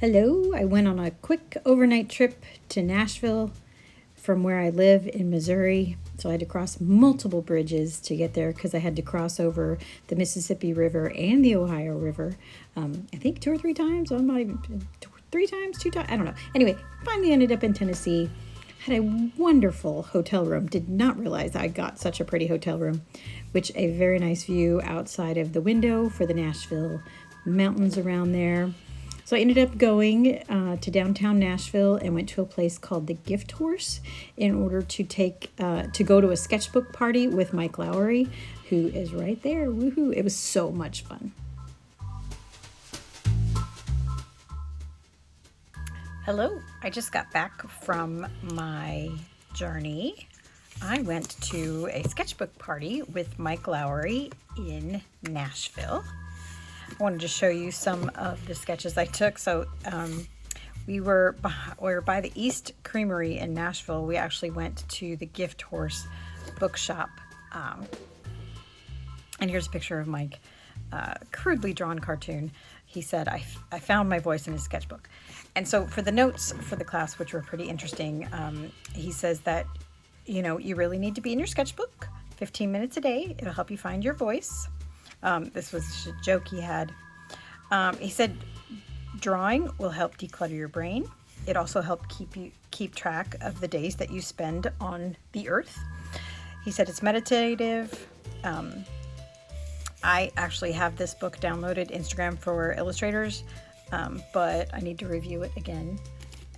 Hello, I went on a quick overnight trip to Nashville from where I live in Missouri. So I had to cross multiple bridges to get there because I had to cross over the Mississippi River and the Ohio River. I think 2 or 3 times. I'm not even 3 times, 2 times. I don't know. Anyway, finally ended up in Tennessee. Had a wonderful hotel room. Did not realize I got such a pretty hotel room, which a very nice view outside of the window for the Nashville mountains around there. So I ended up going to downtown Nashville and went to a place called the Gift Horse in order to go to a sketchbook party with Mike Lowery, who is right there. Woohoo! It was so much fun. Hello, I just got back from my journey. I went to a sketchbook party with Mike Lowery in Nashville. I wanted to show you some of the sketches I took. So we were by the East Creamery in Nashville. We actually went to the Gift Horse bookshop. And here's a picture of Mike, crudely drawn cartoon. He said, I found my voice in his sketchbook. And so for the notes for the class, which were pretty interesting, he says that, you really need to be in your sketchbook 15 minutes a day. It'll help you find your voice. This was just a joke he had. He said, drawing will help declutter your brain. It also helps keep track of the days that you spend on the earth. He said it's meditative. I actually have this book downloaded, Instagram for Illustrators, but I need to review it again.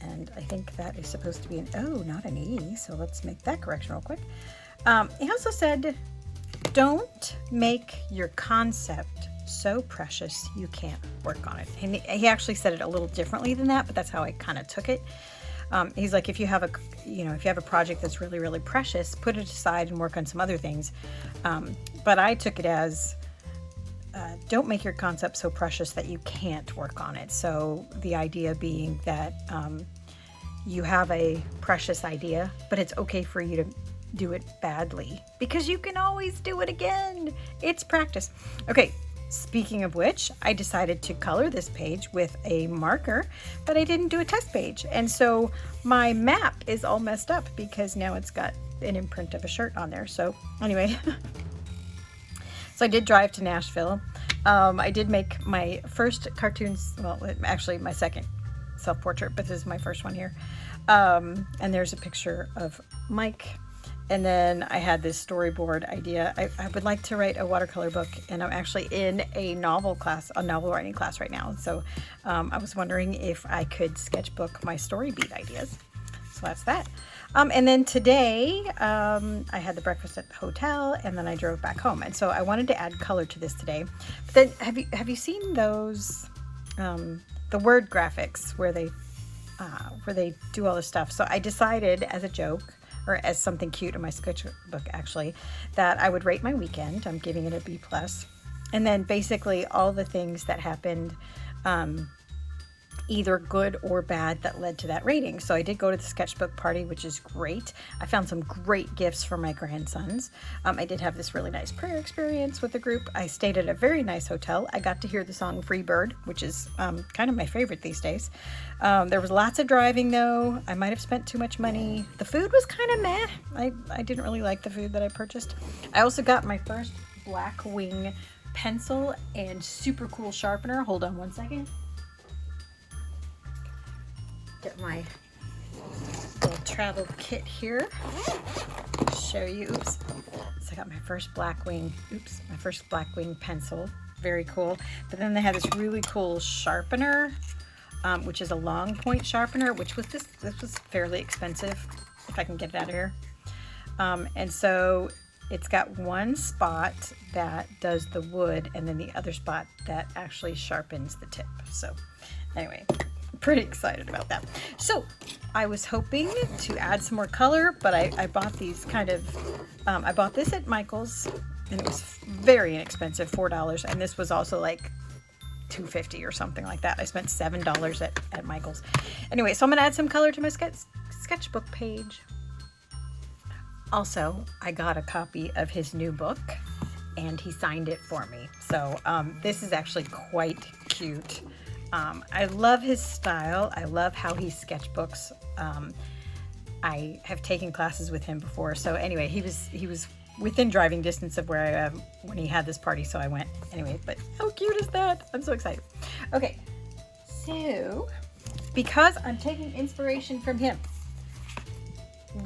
And I think that is supposed to be an O, not an E. So let's make that correction real quick. He also said, don't make your concept so precious you can't work on it. And he actually said it a little differently than that, but that's how I kind of took it. He's like, if you have a project that's really, really precious, put it aside and work on some other things. But I took it as, don't make your concept so precious that you can't work on it. So the idea being that you have a precious idea, but it's okay for you to do it badly because you can always do it again. It's practice. Okay, speaking of which, I decided to color this page with a marker, but I didn't do a test page. And so my map is all messed up because now it's got an imprint of a shirt on there. So anyway, so I did drive to Nashville. I did make my first cartoons, well, actually my second self-portrait, but this is my first one here. And there's a picture of Mike. And then I had this storyboard idea. I would like to write a watercolor book, and I'm actually in a novel writing class right now. So I was wondering if I could sketchbook my story beat ideas. So that's that. And then today I had the breakfast at the hotel, and then I drove back home. And so I wanted to add color to this today. But then have you seen those the word graphics where they do all this stuff? So I decided as a joke, or as something cute in my sketchbook actually, that I would rate my weekend. I'm giving it a B+. And then basically all the things that happened, either good or bad, that led to that rating. So I did go to the sketchbook party, which is great. I found some great gifts for my grandsons. I did have this really nice prayer experience with the group. I stayed at a very nice hotel. I got to hear the song Free Bird, which is kind of my favorite these days. There was lots of driving though. I might have spent too much money. The food was kind of meh. I didn't really like the food that I purchased. I also got my first black wing pencil and super cool sharpener. Hold on one second. Get my little travel kit here. Show you. Oops. So I got my first black wing pencil. Very cool. But then they had this really cool sharpener, which is a long point sharpener, which was this was fairly expensive, if I can get it out of here. And so it's got one spot that does the wood, and then the other spot that actually sharpens the tip. So anyway, pretty excited about that. So I was hoping to add some more color, but I bought these I bought this at Michael's, and it was very inexpensive, $4, and this was also like $2.50 or something like that. I spent $7 at Michael's. Anyway, so I'm gonna add some color to my sketchbook page. Also, I got a copy of his new book, and he signed it for me. So this is actually quite cute. I love his style. I love how he sketchbooks. I have taken classes with him before. So anyway, he was within driving distance of where I am when he had this party. So I went anyway, but how cute is that? I'm so excited. Okay. So because I'm taking inspiration from him,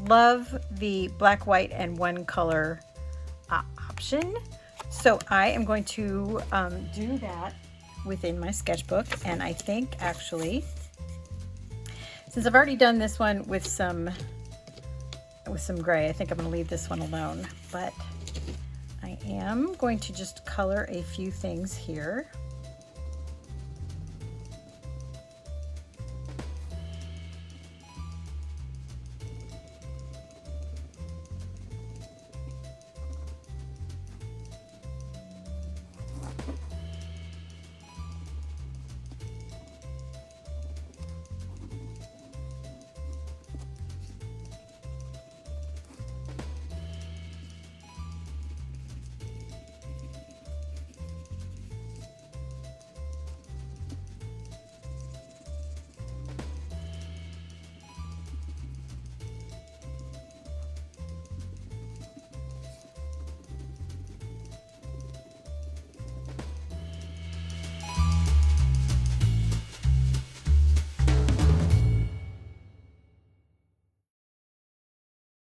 love the black, white, and one color option. So I am going to do that within my sketchbook. And I think actually, since I've already done this one with some gray, I think I'm going to leave this one alone. But I am going to just color a few things here.